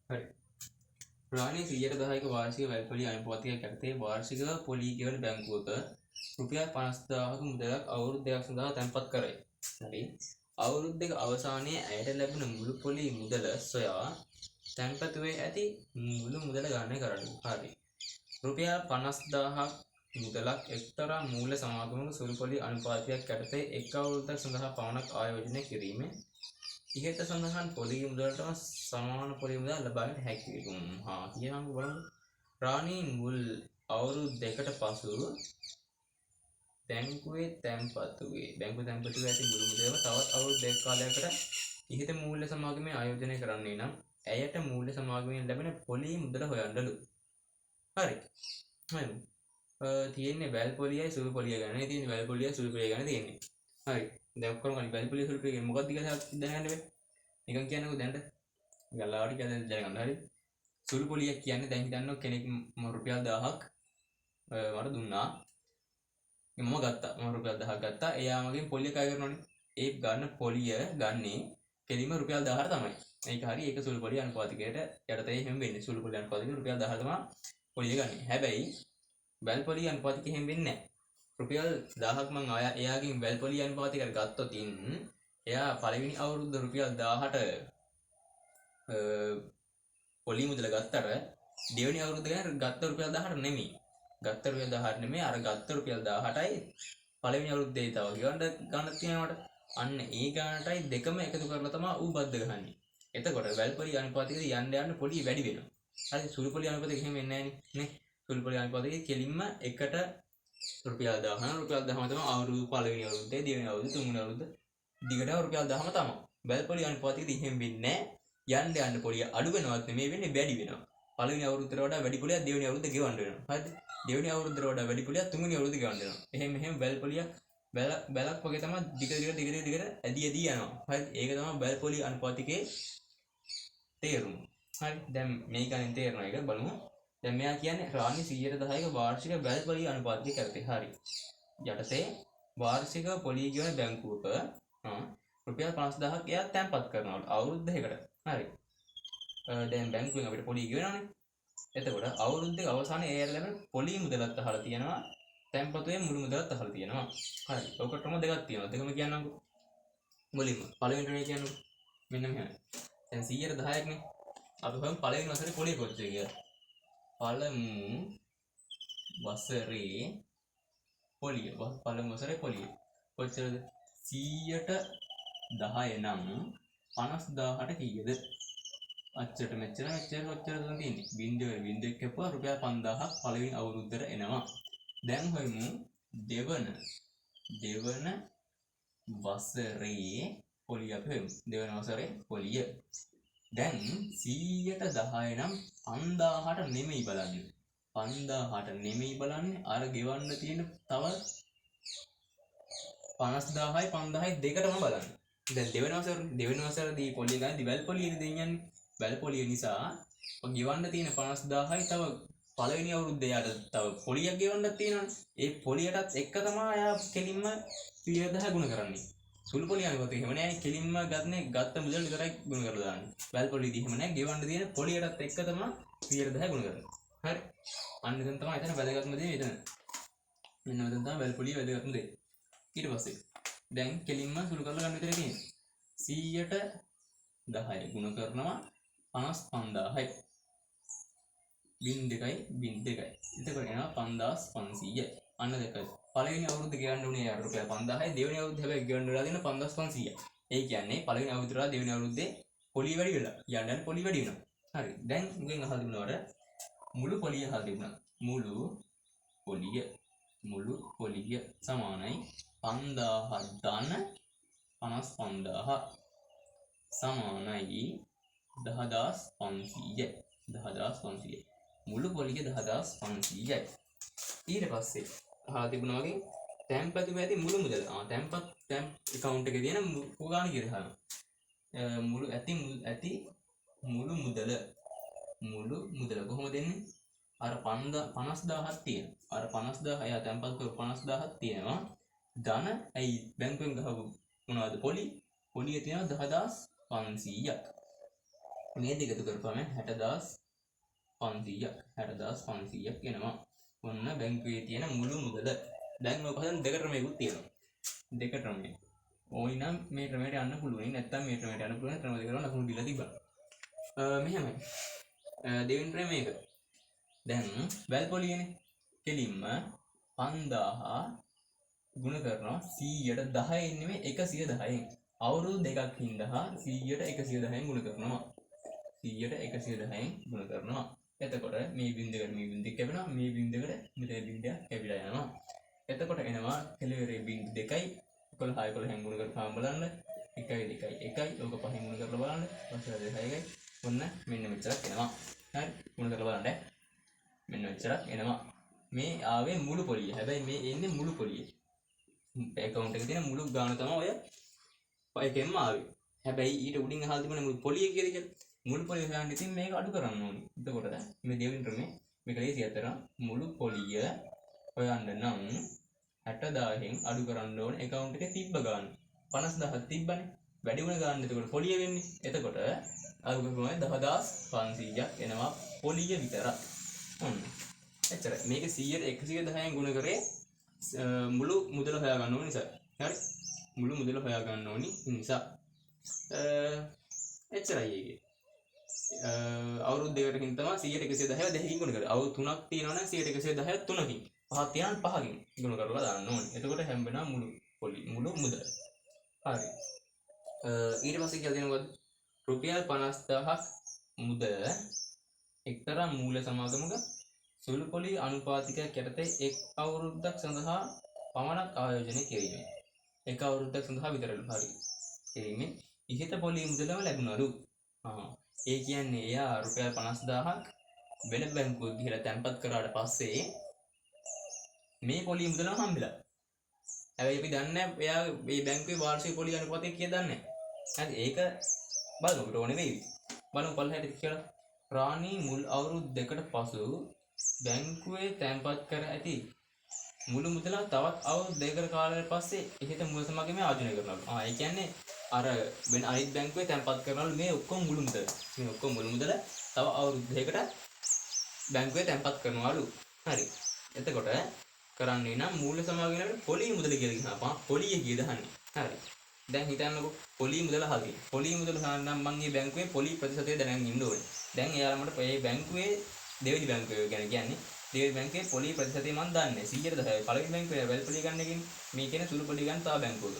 හරි. ප්‍රාණී 110ක වාර්ෂික වැල්පොලි අනුපාතයක් යටතේ වාර්ෂික පොලි ගෙවන බැංකුවක රුපියල් 50000ක මුදලක් අවුරුද්දක් සඳහා තැන්පත් කරයි. හරි. අවුරුද්දක අවසානයේ ඇයට ලැබෙන මුළු පොලි මුදල සොයා තැන්පතුවේ ඇති මුළු මුදල ගණනය කරන්න. හරි. රුපියල් 50000ක් මුදලක් එක්තරා මූල්‍ය සමාගමක සුළු පොලි අනුපාතයක් යටතේ එක් අවුරුද්දක් සඳහා පමණක් ආයෝජනය කිරීමෙන් ඉහත සඳහන් පොලි මුදලටම සමාන පොලි මුදල් ලබාගත හැකි වේ. කියනවා බලමු. රාණී මුල් අවුරුදු දෙකට පසු බැංකුවේ තැන්පතුවේ ඇති මුළු මුදලම තවත් අවුරුදු දෙක කාලයකට ඉහත මූල්‍ය සමාගමේ ආයෝජනය කරන්නේ නම් ඇයට මූල්‍ය සමාගමෙන් ලැබෙන පොලි මුදල හොයන්නලු. හරි. හරි. තියෙන්නේ වැල් පොලියයි සුළු පොලිය ගන්න. තියෙන්නේ වැල් පොලියයි සුළු පොලිය ගන්න තියෙන්නේ. හරි. දැන් ඔක්කොම ගන්න වැල් පොලිය සුළු පොලිය මොකක්ද කියලා දැනගන්න බෑ. නිකන් කියන්නකෝ දැන්ට. ගලාවට කියලා දැනගන්න. හරි. සුළු පොලිය කියන්නේ දැන් හිතන්න කෙනෙක් රුපියල් 1000ක් මට දුන්නා. මම ගත්තා. මම රුපියල් 1000ක් ගත්තා. එයා මගෙන් පොලිය කය කරනෝනේ. ඒ ගන්න පොලිය ගන්නේ කෙලින්ම රුපියල් 1000ට තමයි. ඒක හරි. ඒක සුළු පොලිය අනුපාතයකට යටතේ හැම වෙන්නේ. සුළු පොලිය අනුපාතයකට රුපියල් 1000 තමයි පොලිය ගන්නේ. හැබැයි වැල් පොලිය අනුපාතයක හැම වෙන්නේ නැහැ. රුපියල් 1000ක් මං එයාගෙන් වැල් පොලිය අනුපාතයකට ගත්තොත් එයා පළවෙනි අවුරුද්ද රුපියල් 1000ට පොලි මුදල ගත්තට දෙවෙනි අවුරුද්ද ගැන ගත්ත රුපියල් 1000ට නෙමෙයි. ගත්ත රුපියල් 1000ට නෙමෙයි අර ගත්ත රුපියල් 1000ටයි පළවෙනි අවුරුද්දේ තව ගණන් තියෙනවට අන්න ඒ ගණනටයි දෙකම එකතු කරලා තමයි ඌ බද්ද ගහන්නේ. එතකොට වැල් පොලි අනුපාතයකට යන්න පොලි වැඩි වෙනවා. හරි. සුළු පොලි අනුපාතයක එහෙම වෙන්නේ නැහැ නේ. සුළු පොලි අනුපාතයක කෙලින්ම එකට රුපියල් 1000 රුපියල් 1000 තමයි අවුරුදු පළවෙනි අවුරුද්දේ දෙවෙනි අවුරුද්ද තුන්වෙනි අවුරුද්ද දිගට රුපියල් 1000ම තමයි. වැල් පොලි අනුපාතයකදී එහෙම වෙන්නේ නැහැ. යන්න පොලිය අඩු වෙනවත් නෙමෙයි වෙන්නේ වැඩි වෙනවා. පළවෙනි අවුරුද්දට වඩා වැඩි පොලියක් දෙවෙනි අවුරුද්ද ගෙවන්න වෙනවා. හරිද? දෙවෙනි අවුරුද්දට වඩා වැඩි පොලියක් තුන්වෙනි අවුරුද්ද ගෙවන්න වෙනවා. එහෙම වැල් පොලියක් බැලක් වගේ තමයි දිගට ඇදී යනවා. හරි. ඒක තමයි වැල් පොලි අනුපාතකයේ තේරුම. හරි. දැන් මේ ගණන් තේරෙනවා එක බලමු. දැන් මෙයා කියන්නේ රාණි 110ක වාර්ෂික වැල් පොලි අනුපාතය කරතේ. හරි. යටතේ වාර්ෂික පොලි ගෙවන බැංකුවක රුපියල් 50000ක් එයා තැන්පත් කරනවා අවුරුදු දෙකකට. හරි. දැන් බැංකුවෙන් අපිට පොලි ගෙවනවානේ. එතකොට අවුරුද්දේ අවසානයේ එයාට ලැබෙන පොලි මුදලත් අහලා තියෙනවා. තැන්පතුවේ මුළු මුදලත් අහලා තියෙනවා. හරි. ඔකටම දෙකක් තියෙනවා. දෙකම කියන්නම්කෝ. මුලින්ම පළවෙනිට කියන්නම්කෝ. මෙන්න මෙහෙම. දැන් 110ක් නේ. අපි හොයමු පළවෙනි වසරේ පොලිය කොච්චරද කියලා. පළමු වසරේ පොලිය. පළමු වසරේ පොලිය. කොච්චරද? 110 නම් 50000ට කීයද? අච්චරට මෙච්චර කොච්චරද තියෙන්නේ? බින්දුව කැපුවා රුපියල් 5000ක් පළවෙනි අවුරුද්දට එනවා. දැන් හොයමු දෙවන වසරේ පොලිය අපි හොයමු. දෙවන වසරේ පොලිය. දැන් 110 නම් 5000ට නෙමෙයි බලන්නේ. 5000ට නෙමෙයි බලන්නේ අර ගෙවන්න තියෙන තව 50000යි 5000යි දෙකටම බලන්න. දැන් දෙවෙනි වසරේදී පොලිය ගන්න වැල් පොලියනේ දෙන්නේ. වැල් පොලිය නිසා ගෙවන්න තියෙන 50000යි තව පළවෙනි අවුරුද්දේ යාට තව පොලියක් ගෙවන්නත් තියෙනවනේ. ඒ පොලියටත් එක්ක තමයි යා කෙලින්ම 10000 ගුණ කරන්නේ. සුළු පොලිය අනුගත එහෙම නෑ. කෙලින්ම ගත්ත මුදල් විතරයි ගුණ කරලා දාන්නේ. වැල් පොලියදී එහෙම නෑ. ගෙවන්න තියෙන පොලියටත් එක්ක තමයි 10000 ගුණ කරන්නේ. හරි. අන්න එතන තමයි එතන වැදගත්ම දේ එතන. මෙන්න මෙතන තමයි වැල් පොලිය වැදගත්ම දේ. ඊට පස්සේ දැන් කෙලින්ම සුළු කරලා ගන්න විතරයි තියෙන්නේ. 100ට 10 ගුණ කරනවා 55000යි. 0.2. එතකොට එනවා 5500යි. අන්න දෙකයි. පළවෙනි අවුරුද්ද ගෙවන්න උනේ යාට රුපියල් 5000යි. දෙවෙනි අවුරුද්ද හැබැයි ගෙවන්න වෙලා තියෙන 5500යි. ඒ කියන්නේ පළවෙනි අවුරුද්දට දෙවෙනි අවුරුද්දේ පොලිය වැඩි වෙලා. යන්න පොලිය වැඩි වෙනවා. හරි. දැන් මුගෙන් අහලා තිබුණාට මුළු පොලිය අහලා තිබුණා. මුළු පොලිය සමානයි 5000 ධන 55000 සමානයි 10500යි. 10500යි. මුළු පොලිය 10500යි. ඊට පස්සේ අහලා තිබුණා වගේ තැන්පතුවේ ඇති මුළු මුදල. තැන්පත් account එකේ තියෙන පුගාණ කියලා අහනවා. මුළු මුදල කොහොමද දෙන්නේ? අර 50000ක් තියෙනවා. අර 50000 එයා තැන්පත් කරපු 50000ක් තියෙනවා. ධන ඇයි බැංකුවෙන් ගහපු මොනවද පොලිය තියෙනවා 10500ක්. මේ දෙක එකතු කරපුවම 60500ක් 60500ක් එනවා. ඔන්න බැංකුවේ තියෙන මුළු මුදල. දැන් ඔක හදන්න දෙක ක්‍රමයකුත් තියෙනවා. දෙක ක්‍රමයක්. ඕනි නම් මේ ක්‍රමයට යන්න පුළුවන්. නැත්නම් මේ ක්‍රමයට යන්න පුළුවන්. ක්‍රම දෙක කරලා ලකුණු දීලා තිබ්බා. මෙහෙමයි. දෙවෙනි ක්‍රමය මේක. දැන් වැල් පොලියනේ. කෙලින්ම 5000 ගුණ කරනවා 100ට 10න් නෙමෙයි 110න්. අවුරුදු දෙකක් හින්දා 100ට 110න් ගුණ කරනවා. 100ට 110න් ගුණ කරනවා. එතකොට මේ බින්දුවකට මේ බින්දුව කැපෙනවා. මේ බින්දුවකට මෙතන බින්දුව කැපිලා යනවා. එතකොට එනවා කෙලවරේ බින්දු 2යි 11 11න් ගුණ කරපුවාම බලන්න 1 2 1යි ඕක 5න් ගුණ කරලා බලන්න පස්සේ 6යි ඔන්න මෙන්න මෙච්චරක් එනවා. හරි ගුණ කරලා බලන්න. මෙන්න මෙච්චරක් එනවා. මේ ආවේ මුළු පොලිය. හැබැයි මේ එන්නේ මුළු පොලිය. account එකේ තියෙන මුළු ගාණ තමයි ඔය එකෙන්ම ආවේ. හැබැයි ඊට උඩින් අහලා තිබුණේ මුළු පොලිය කියලා කියලා. මුළු පොලිය හොයන්න ඉතින් මේක අඩු කරන්න ඕනේ. එතකොට මේ දෙවෙනි ක්‍රමේ මේක ලේසි අතර මුළු පොලිය හොයන්න නම් 60000න් අඩු කරන්න ඕනේ account එකේ තිබ්බ ගාණ. 50000ක් තිබ්බනේ. වැඩි වුණ ගාණ එතකොට පොලිය වෙන්නේ. එතකොට අඩු කරපුවම 10500ක් එනවා පොලිය විතරක්. ඔන්න. එච්චරයි. මේක 100ට 110න් ගුණ කරේ මුළු මුදල හොයා ගන්න ඕන නිසා. හරි? මුළු මුදල හොයා ගන්න ඕනි නිසා. එච්චරයි ඒකේ. අවුරුදු දෙකකින් තමයි 100ට 110 දෙකකින් ගුණ කරේ. අවුරුදු 3ක් තියෙනවා නම් 100ට 110 3කින්. පහක් තියෙනවා 5කින් ගුණ කරලා දාන්න ඕනේ. එතකොට හැම වෙනාම මුළු මුදල. හරි. ඊට පස්සේ කියලා දෙනවද? රුපියල් 50000ක් මුදල එක්තරා මූල සමාගමක සුළු පොලි අනුපාතිකයක් යටතේ එක් අවුරුද්දක් සඳහා පමණක් ආයෝජනය කිරීමෙන්. එක අවුරුද්දක් සඳහා විතරලු. හරි. කිරීමෙන් ඉහත පොලි මුදලම ලැබුණලු. ඒ කියන්නේ එයා රුපියල් 50000ක් වෙන බැංකුවක ගිහලා තැන්පත් කරාට පස්සේ මේ පොලි මුදලම හම්බෙලා. හැබැයි අපි දන්නේ නැහැ එයා මේ බැංකුවේ වාර්ෂික පොලි අනුපාතය කීයද දන්නේ නැහැ. හරි ඒක බලමු කොට ඕනේ වෙයි. බලමු පල්ලහැට කියලා. රාණී මුල් අවුරුදු දෙකට පසු බැංකුවේ තැන්පත් කර ඇති මුළු මුදල තවත් අවුරුදු දෙකකට කාලයකට පස්සේ ඉහත මුල සමාගමේ ආයෝජනය කරනවා. ඒ කියන්නේ අර වෙන අනිත් බැංකුවේ තැන්පත් කරනවලු මේ ඔක්කොම මුළු මුදල. මේ ඔක්කොම මුළු මුදල තව අවුරුදු දෙකකට බැංකුවේ තැන්පත් කරනවලු. හරි. එතකොට කරන්නේ නම් මූල්‍ය සමාගමේ පොලි මුදල කියලා කියනවා. පොලිය කීයද අහන්නේ. හරි. දැන් හිතන්නකෝ පොලි මුදල හරියි. පොලි මුදල හොයන්න නම් මම මේ බැංකුවේ පොලි ප්‍රතිශතය දැනගෙන ඉන්න ඕනේ. දැන් එයාලා මට මේ බැංකුවේ දෙවෙනි බැංකුව ගැන කියන්නේ දෙවෙනි බැංකුවේ පොලි ප්‍රතිශතය මම දන්නේ 100%. පළවෙනි බැංකුවේ වැල් පොලි ගන්න එකකින් මේ කියන සුළු පොලි ගන්න තව බැංකුවක.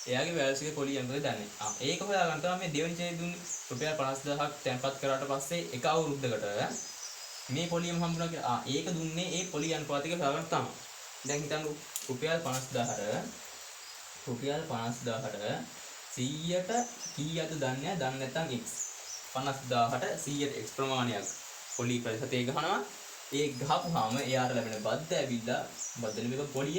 එයාගේ වැල්සිකේ පොලි යන්ත්‍රය දන්නේ. ඒක හොයාගන්න තමයි මේ දෙවෙනි ඡේදය දුන්නේ. රුපියල් 50000ක් තැන්පත් කරාට පස්සේ එක අවුරුද්දකට මේ පොලියම හම්බුණා කියලා. ඒක දුන්නේ ඒ පොලි අනුපාතික හොයාගන්න තමයි. දැන් හිතන්නකෝ රුපියල් 50000ට 100ට කීයද දන්නේ නැහැ. දන්නේ නැත්නම් x 50000ට 100ට x ප්‍රමාණයක් පොලි ප්‍රතිශතය ගහනවා. ඒ ගහපුවාම එයාට ලැබෙන බද්ද ඇවිල්ලා බද්දනේ මේක පොලිය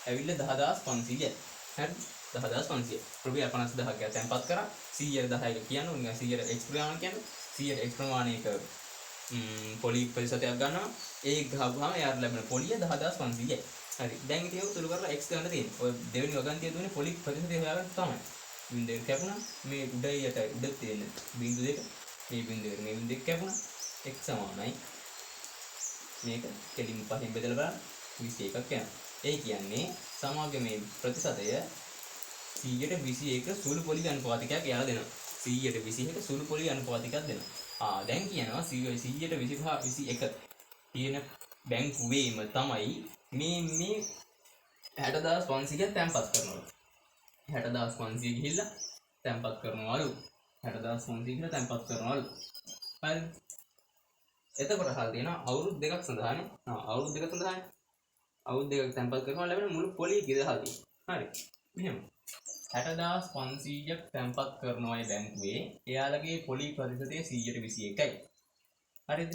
ඇවිල්ලා 10500යි. හරි 10500. රුපියල් 50000ක් තැන්පත් කරා 100ට 10ක කියන්නේ උන් 100ට x ප්‍රමාණය කියන්නේ 100ට x ප්‍රමාණයක පොලි ප්‍රතිශතයක් ගන්නවා. ඒ ගහපුවාම එයාට ලැබෙන පොලිය 10500යි. හරි. දැන් ඉතින් ඒක සුළු කරලා x ගන්න තියෙන්නේ. ඔය දෙවෙනි වගන්තිය දුන්නේ පොලි ප්‍රතිශතය හොයාගන්න තමයි. බින්දුව දෙක කැපුණා. මේ උඩයට උඩ තියෙන බින්දුව දෙක මේ බින්දුවට මේ බින්දුව දෙක කැපුණා. x සමානයි මේක කෙලින් පහෙන් බෙදලා බලන්න 21ක් යනවා. ඒ කියන්නේ සමාගමේ ප්‍රතිශතය 100ට 21 සුළු පොලි අනුපාතිකයක් එයාලා දෙනවා. 100ට 21 සුළු පොලි අනුපාතිකයක් දෙනවා. දැන් කියනවා 100ට 21 තියෙන බැංකුවේම තමයි මේ 60500ක් තැන්පත් කරනවා. 60500 ගිහිල්ලා තැන්පත් කරනවලු. 60500 ගිහිල්ලා තැන්පත් කරනවලු. හරි. එතකොට අහලා තියෙනවා අවුරුදු දෙකක් සඳහානේ. අවුරුදු දෙකක් සඳහානේ. අවුරුදු දෙකක් තැන්පත් කරනවා ලැබෙන මුළු පොලිය කීයද අහලා තියෙනවා. හරි. මෙහෙම 60500ක් තැන්පත් කරනවා ඒ බැංකුවේ. එයාලගේ පොලි ප්‍රතිශතය 100ට 21යි. හරිද?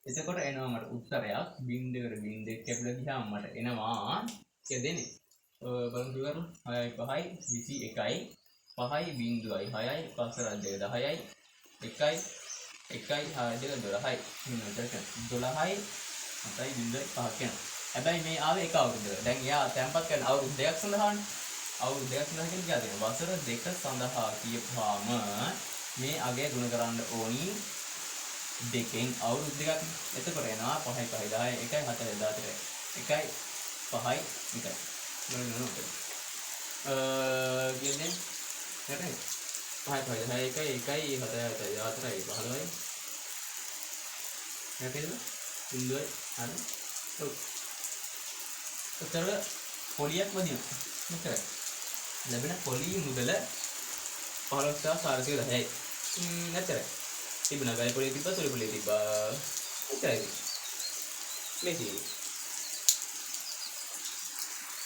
එතකොට එනවා මට උත්තරයක් බින්දුවකට බින්දුවක් කැපිලා ගියාම මට එනවා කිය දෙන්නේ. බලමු කිව්වරු 6යි 5යි 21යි 5යි බින්දුවයි 6යි 5 2 10යි 1යි 6 12යි මෙන්න 12යි 7යි බින්දුවයි 5ක් යනවා. හැබැයි මේ ආවේ එක අවුරුද්දකට. දැන් එයා තැන්පත් කරන අවුරුදු දෙකක් සඳහානේ. අවුරුදු දෙකක් සඳහා කියන්නේ වසර දෙක සඳහා කියපුවාම මේ අගය ගුණ කරන්න ඕනි දෙකෙන් අවුරුදු දෙකක්. එතකොට එනවා 5යි 5යි 10යි 1යි 4යි 14යි 1යි 5යි 1යි. මොන නෝනද? කියන්නේ හරිද? 5යි 5යි 10යි 1යි 1යි 4යි 4යි 15යි. හරිද? බිඳුවයි හරි. ඔව්. උත්තර පොලියක් වදිනවා. මෙතන. ලැබෙන පොලි මුදල 15410යි. නැතරයි. තිබුණා ගල් පොලිය තිබ්බා සුළු පොලිය තිබ්බා. එච්චරයි. මේකයි.